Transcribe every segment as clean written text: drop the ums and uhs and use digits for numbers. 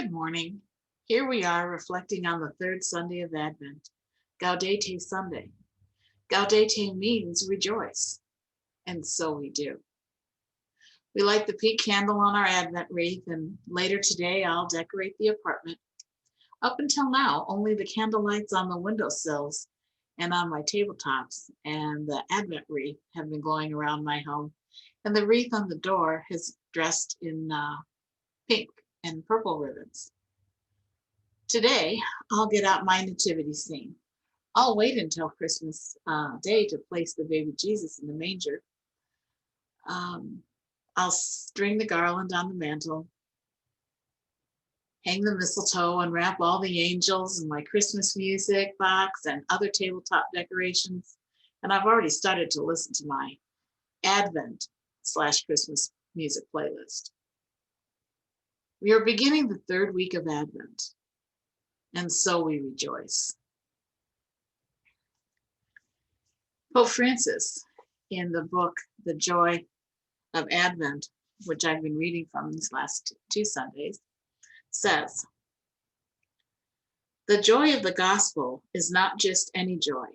Good morning. Here we are reflecting on the third Sunday of Advent, Gaudete Sunday. Gaudete means rejoice, and so we do. We light the pink candle on our Advent wreath, and later today I'll decorate the apartment. Up until now, only the candle lights on the windowsills and on my tabletops and the Advent wreath have been glowing around my home, and the wreath on the door is dressed in pink and purple ribbons. Today, I'll get out my nativity scene. I'll wait until Christmas Day to place the baby Jesus in the manger. I'll string the garland on the mantle, hang the mistletoe, unwrap all the angels and my Christmas music box and other tabletop decorations. And I've already started to listen to my Advent/Christmas music playlist. We are beginning the third week of Advent, and so we rejoice. Pope Francis, in the book, The Joy of Advent, which I've been reading from these last two Sundays, says, "The joy of the gospel is not just any joy.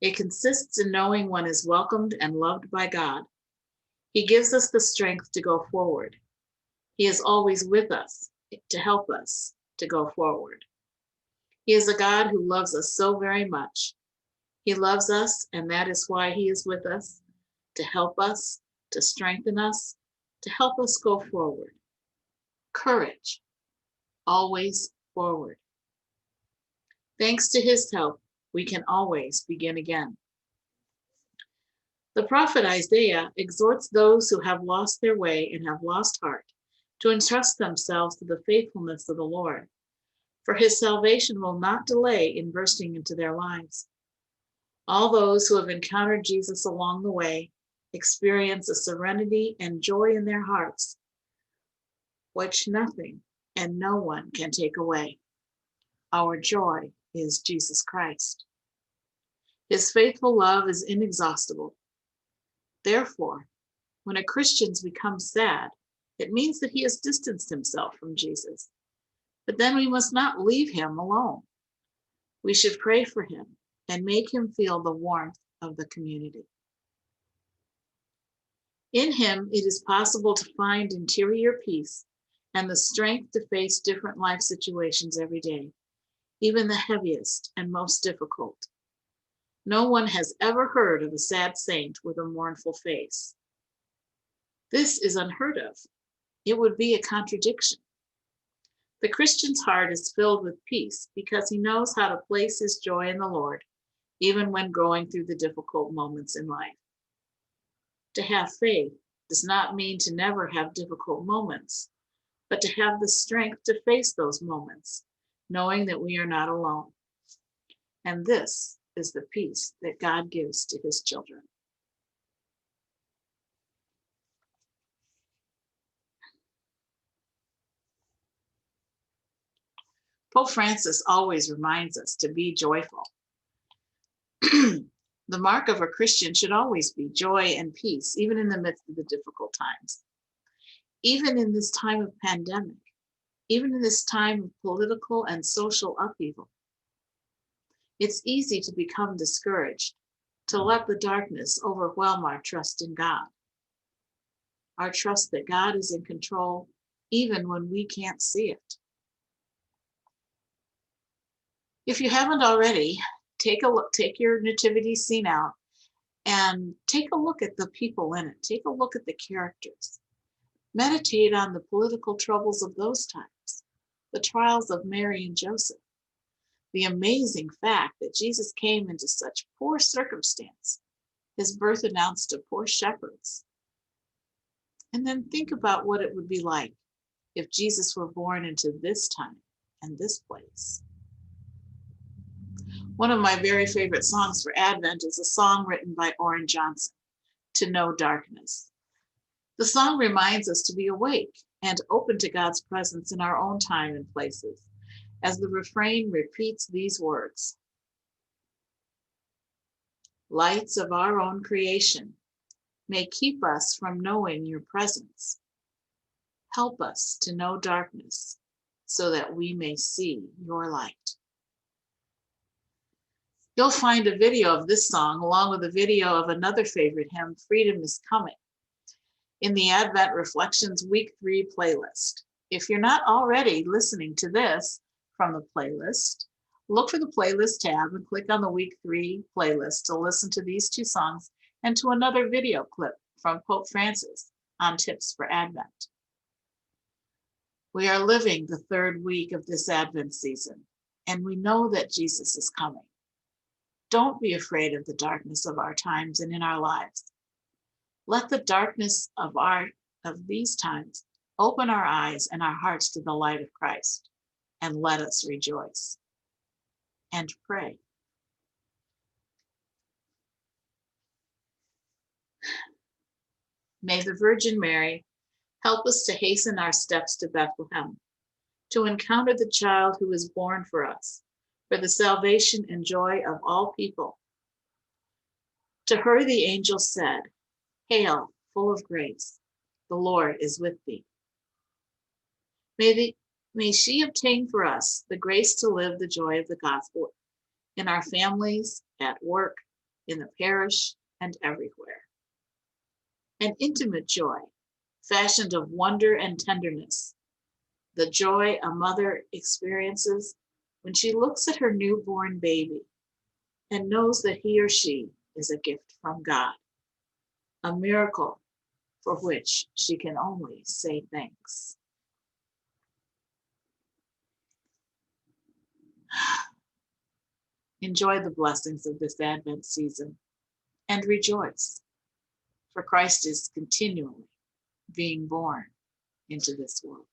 It consists in knowing one is welcomed and loved by God. He gives us the strength to go forward. He is always with us to help us to go forward. He is a God who loves us so very much. He loves us, and that is why he is with us, to help us, to strengthen us, to help us go forward. Courage, always forward. Thanks to his help, we can always begin again." The prophet Isaiah exhorts those who have lost their way and have lost heart to entrust themselves to the faithfulness of the Lord, for his salvation will not delay in bursting into their lives. All those who have encountered Jesus along the way experience a serenity and joy in their hearts, which nothing and no one can take away. Our joy is Jesus Christ. His faithful love is inexhaustible. Therefore, when a Christian becomes sad, it means that he has distanced himself from Jesus. But then we must not leave him alone. We should pray for him and make him feel the warmth of the community. In him, it is possible to find interior peace and the strength to face different life situations every day, even the heaviest and most difficult. No one has ever heard of a sad saint with a mournful face. This is unheard of. It would be a contradiction. The Christian's heart is filled with peace because he knows how to place his joy in the Lord, even when going through the difficult moments in life. To have faith does not mean to never have difficult moments, but to have the strength to face those moments, knowing that we are not alone. And this is the peace that God gives to his children. Pope Francis always reminds us to be joyful. The mark of a Christian should always be joy and peace, even in the midst of the difficult times. Even in this time of pandemic, even in this time of political and social upheaval. It's easy to become discouraged, to let the darkness overwhelm our trust in God. Our trust that God is in control, even when we can't see it. If you haven't already, take your nativity scene out and take a look at the people in it. Take a look at the characters. Meditate on the political troubles of those times, the trials of Mary and Joseph, the amazing fact that Jesus came into such poor circumstance, his birth announced to poor shepherds. And then think about what it would be like if Jesus were born into this time and this place. One of my very favorite songs for Advent is a song written by Orrin Johnson, "To Know Darkness." The song reminds us to be awake and open to God's presence in our own time and places, as the refrain repeats these words: "Lights of our own creation may keep us from knowing your presence. Help us to know darkness so that we may see your light. You'll find a video of this song along with a video of another favorite hymn, Freedom is Coming, in the Advent Reflections Week 3 playlist. If you're not already listening to this from the playlist, look for the playlist tab and click on the Week 3 playlist to listen to these two songs and to another video clip from Pope Francis on tips for Advent. We are living the third week of this Advent season, and we know that Jesus is coming. Don't be afraid of the darkness of our times and in our lives. Let the darkness of these times open our eyes and our hearts to the light of Christ, and let us rejoice and pray. May the Virgin Mary help us to hasten our steps to Bethlehem, to encounter the child who is born for us, for the salvation and joy of all people. To her the angel said, "Hail, full of grace, the Lord is with thee." May she obtain for us the grace to live the joy of the gospel in our families, at work, in the parish, and everywhere. An intimate joy, fashioned of wonder and tenderness, the joy a mother experiences when she looks at her newborn baby and knows that he or she is a gift from God, a miracle for which she can only say thanks. Enjoy the blessings of this Advent season and rejoice, for Christ is continually being born into this world.